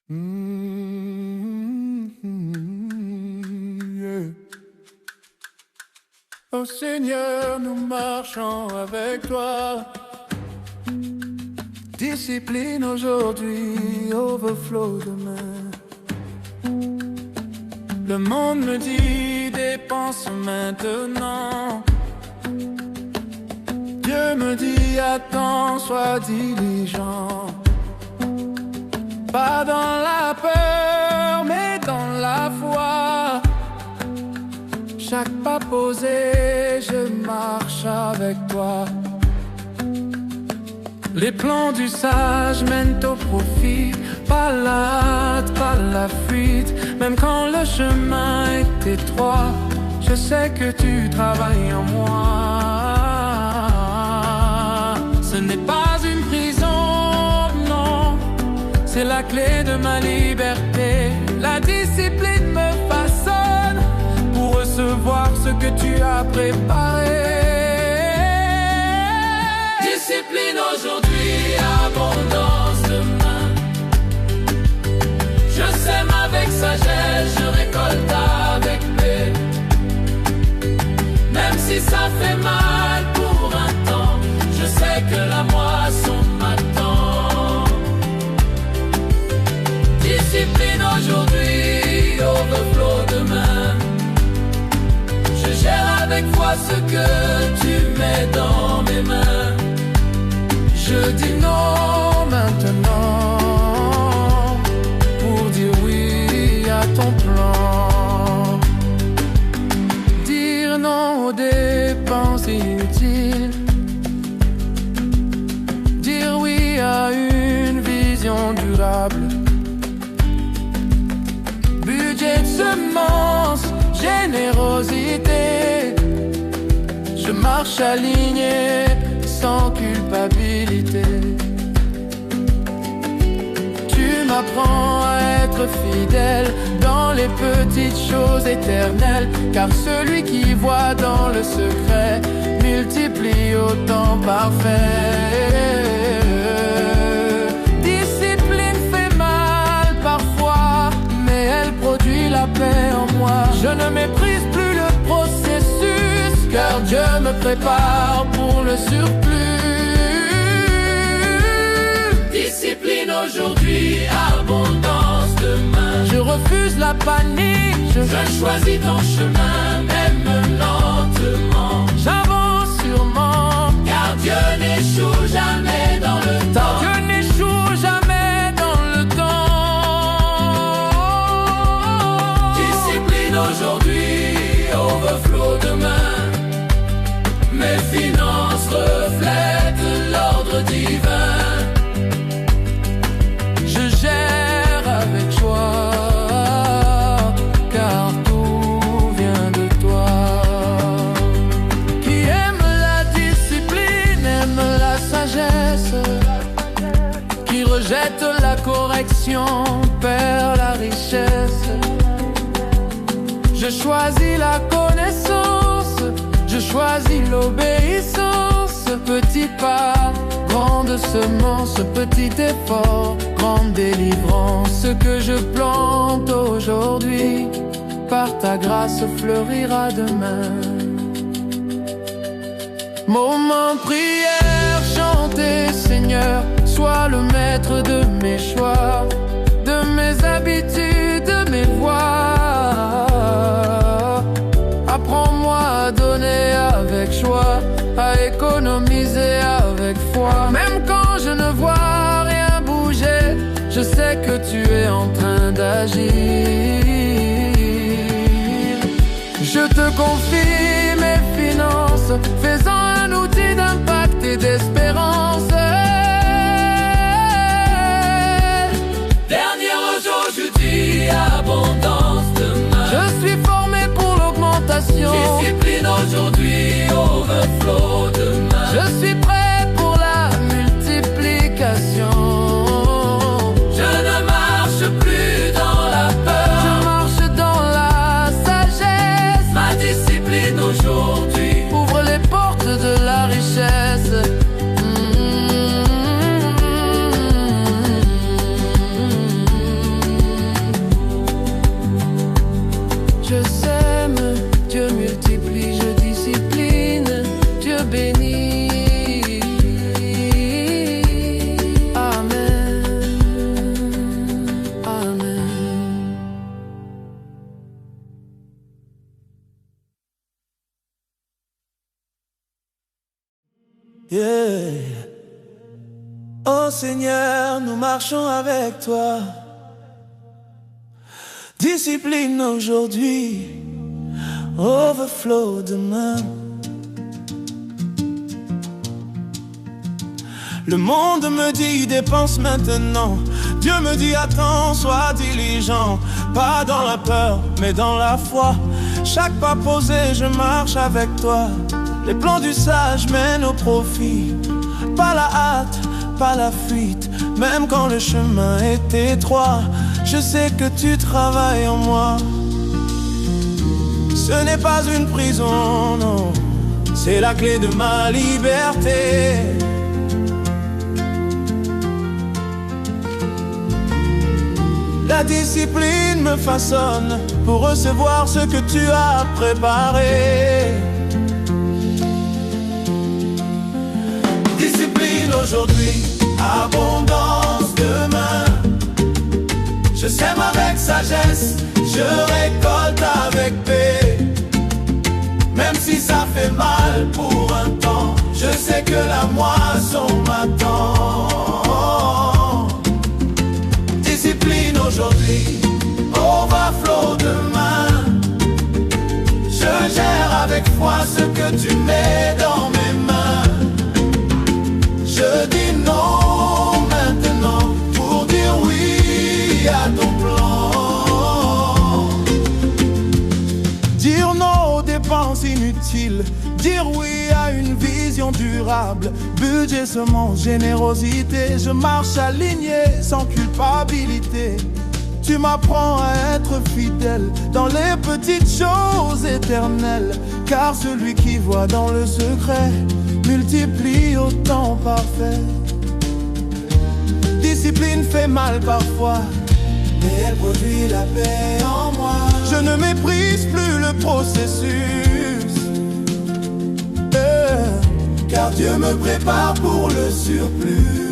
Yeah. Oh Seigneur, nous marchons avec toi. Discipline aujourd'hui, overflow demain. Le monde me dit dépense maintenant. Dieu me dit attends, sois diligent. Pas dans la peur, mais dans la foi. Chaque pas posé, je marche avec toi. Les plans du sage mènent au profit. Pas la hâte, pas la fuite. Même quand le chemin est étroit, je sais que tu travailles en moi. Ce n'est pas une prison, non. C'est la clé de ma liberté. La discipline me façonne pour recevoir ce que tu as préparé. Discipline aujourd'hui, abondance demain. Je sème avec sagesse, je récolte avec paix. Même si ça fait mal pour un temps, je sais que la moisson m'attend. Discipline aujourd'hui, overflow demain. Je gère avec foi ce que tu mets dans mes mains. Je dis non maintenant pour dire oui à ton plan. Dire non aux dépenses inutiles. Dire oui à une vision durable. Budget de semences, générosité. Je marche aligné sans culpabilité. Tu m'apprends à être fidèle dans les petites choses éternelles, car celui qui voit dans le secret multiplie au temps parfait. Discipline fait mal parfois, mais elle produit la paix en moi. Je ne méprise plus le processus, car Dieu me prépare pour le surplus. Discipline aujourd'hui, abondance demain. Je refuse la panique, je choisis ton chemin, même lentement. J'avance sûrement, car Dieu n'échoue jamais dans le temps. Dieu n'échoue jamais dans le temps. Discipline aujourd'hui, overflow demain. Mes finances reflètent l'ordre divin. Je gère avec joie, car tout vient de toi. Qui aime la discipline, aime la sagesse. Qui rejette la correction, perd la richesse. Je choisis la connaissance, je choisis l'obéissance. Petit pas, grande semence, petit effort, grande délivrance. Ce que je plante aujourd'hui, par ta grâce fleurira demain. Moment prière, chanter Seigneur, sois le maître de mes choix, de mes habitudes, de mes voies. Apprends-moi à donner avec joie, à économiser avec foi. Même quand je ne vois rien bouger, je sais que tu es en train d'agir. Je te confie mes finances, fais-en un outil d'impact et d'espérance. Dernier jour, je dis abondance demain. Je suis formé pour l'augmentation. Discipline aujourd'hui, overflow demain. Je suis prêt pour la multiplication. Je ne marche plus dans la peur, je marche dans la sagesse. Ma discipline aujourd'hui ouvre les portes de Yeah. Oh Seigneur, nous marchons avec toi. Discipline aujourd'hui, overflow demain. Le monde me dit dépense maintenant. Dieu me dit attends, sois diligent. Pas dans la peur, mais dans la foi. Chaque pas posé, je marche avec toi. Les plans du sage mènent au profit. Pas la hâte, pas la fuite. Même quand le chemin est étroit, je sais que tu travailles en moi. Ce n'est pas une prison, non. C'est la clé de ma liberté. La discipline me façonne pour recevoir ce que tu as préparé. Discipline aujourd'hui, abondance demain. Je sème avec sagesse, je récolte avec paix. Même si ça fait mal pour un temps, je sais que la moisson m'attend. Discipline aujourd'hui, overflow demain. Je gère avec foi ce que tu mets dans mes mains. Je dis non maintenant pour dire oui à ton plan. Dire non aux dépenses inutiles, dire oui à une vision durable. Budget, semence, générosité, je marche aligné sans culpabilité. Tu m'apprends à être fidèle dans les petites choses éternelles. Car celui qui voit dans le secret multiplie au temps parfait. Discipline fait mal parfois, mais elle produit la paix en moi. Je ne méprise plus le processus, car Dieu me prépare pour le surplus.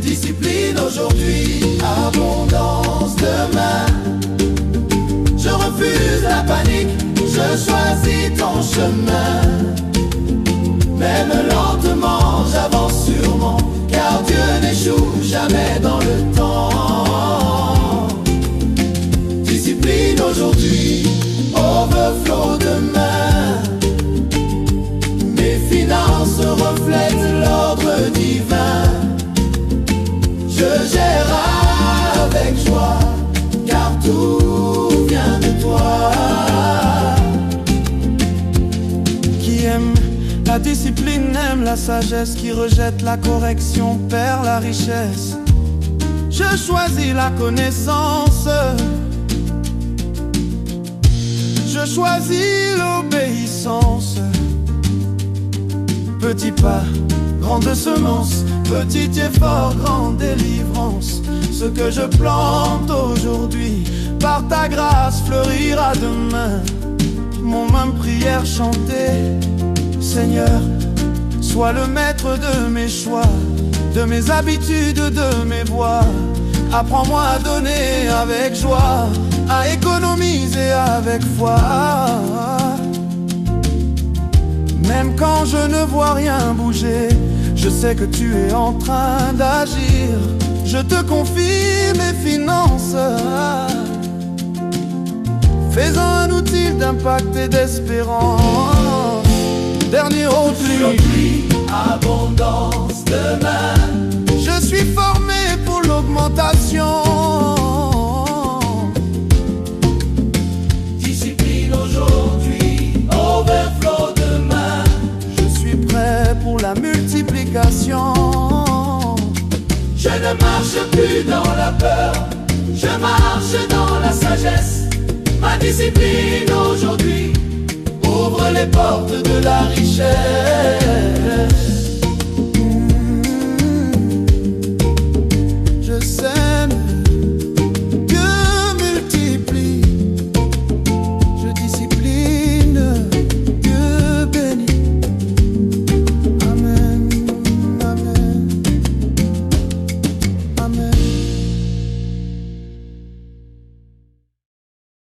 Discipline aujourd'hui, abondance demain. Je refuse la panique, je choisis ton chemin. Même lentement, j'avance sûrement, car Dieu n'échoue jamais dans le temps. Discipline aujourd'hui, overflow demain. Mes finances reflètent l'ordre divin. Je gère avec joie, car tout vient de toi. Qui aime la discipline aime la sagesse, qui rejette la correction perd la richesse. Je choisis la connaissance, je choisis l'obéissance. Petit pas, grande semence, petit effort, grande délivrance. Ce que je plante aujourd'hui, par ta grâce fleurira demain. Mon même prière chantée, Seigneur, sois le maître de mes choix, de mes habitudes, de mes voies. Apprends-moi à donner avec joie, à économiser avec foi. Même quand je ne vois rien bouger, je sais que tu es en train d'agir. Je te confie mes finances, fais-en un outil d'impact et d'espérance. Dernier repli, abondance demain. Je suis formé pour l'augmentation. Discipline aujourd'hui, overflow demain. Je suis prêt pour la multiplication. Je ne marche plus dans la peur, je marche dans la sagesse. Ma discipline aujourd'hui ouvre les portes de la richesse.